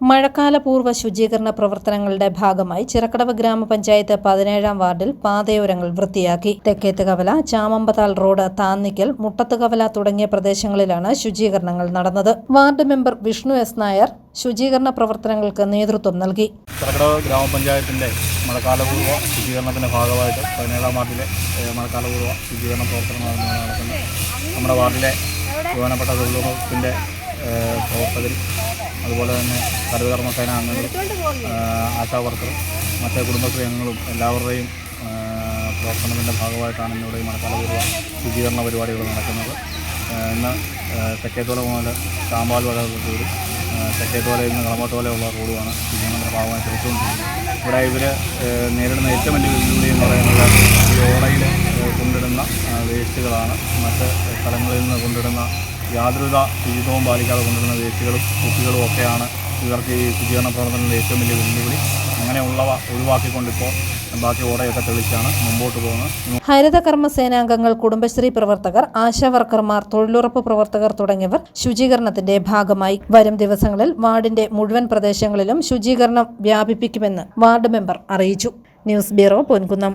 മഴക്കാലപൂർവ്വ ശുചീകരണ പ്രവർത്തനങ്ങളുടെ ഭാഗമായി ചിറക്കടവ് ഗ്രാമപഞ്ചായത്ത് 17-ാം വാർഡിൽ പാതയോരങ്ങൾ വൃത്തിയാക്കി. തെക്കേത്ത് കവല, ചാമമ്പതാൽ റോഡ്, താന്നിക്കൽ, മുട്ടത്ത് കവല തുടങ്ങിയ പ്രദേശങ്ങളിലാണ് ശുചീകരണങ്ങൾ നടന്നത്. Ward member Vishnu S Nair ശുചീകരണ പ്രവർത്തനങ്ങൾക്ക് നേതൃത്വം നൽകി. ചിറക്കടവ് ഗ്രാമപഞ്ചായത്തിന്റെ മഴക്കാലപൂർവ്വ ശുചീകരണത്തിന്റെ ഭാഗമായിട്ട് 17-ാം വാർഡിലെ മഴക്കാലപൂർവ്വ ശുചീകരണ പ്രവർത്തനങ്ങൾ നടക്കുന്നത്. നമ്മുടെ വാർഡിലെ പ്രധാനപ്പെട്ട തൊഴിലുറപ്പിന്റെ പ്രവർത്തകരും അതുപോലെ തന്നെ ഹരിതകർമ്മ സേന അംഗങ്ങളും ആശാ വർക്കറും മറ്റേ കുടുംബശ്രീ അംഗങ്ങളും എല്ലാവരുടെയും പ്രവർത്തനത്തിൻ്റെ ഭാഗമായിട്ടാണ് ഇന്നിവിടെ ഈ മഴക്കാലപൂർവ്വ ശുചീകരണ പരിപാടികൾ നടക്കുന്നത്. ഇന്ന് തെക്കേത്തോല മുതൽ ചാമ്പാൽ വരെ റോഡും തെക്കേത്തോലയിൽ നിന്ന് കളമോട്ടോലയുള്ള റോഡുമാണ് ശുചീകരണത്തിൻ്റെ ഭാഗമായി ശ്രമിച്ചുകൊണ്ടിരിക്കുന്നത്. ഇവിടെ ഇവർ നേരിടുന്ന ഏറ്റവും വലിയ വെല്ലുവിളി എന്ന് പറയുന്നത് ഈ ഓടയിൽ കൊണ്ടിടുന്ന വേസ്റ്റുകളാണ്. മറ്റ് സ്ഥലങ്ങളിൽ നിന്ന് കൊണ്ടിടുന്ന യാതൊരുവിധ ശുചിത്വവും പാലിക്കാതെ കൊണ്ടിരുന്ന വേസ്റ്റുകളും കുപ്പികളും ഒക്കെയാണ് ഇവർക്ക് ഈ ശുചീകരണ പ്രവർത്തനത്തിൻ്റെ ഏറ്റവും വലിയ വെല്ലുവിളി. അങ്ങനെയുള്ളവ ഒഴിവാക്കിക്കൊണ്ടിപ്പോൾ ബാക്കി ഓടയൊക്കെ തെളിച്ചാണ് മുമ്പോട്ട് പോകുന്നത്. ഹരിതകർമ്മ സേനാംഗങ്ങൾ, കുടുംബശ്രീ പ്രവർത്തകർ, ആശാ വർക്കർമാർ, തൊഴിലുറപ്പ് പ്രവർത്തകർ തുടങ്ങിയവർ ശുചീകരണത്തിന്റെ ഭാഗമായി. വരും ദിവസങ്ങളിൽ വാർഡിന്റെ മുഴുവൻ പ്രദേശങ്ങളിലും ശുചീകരണം വ്യാപിപ്പിക്കുമെന്ന് വാർഡ് മെമ്പർ അറിയിച്ചു. News bureau, Ponkunnam.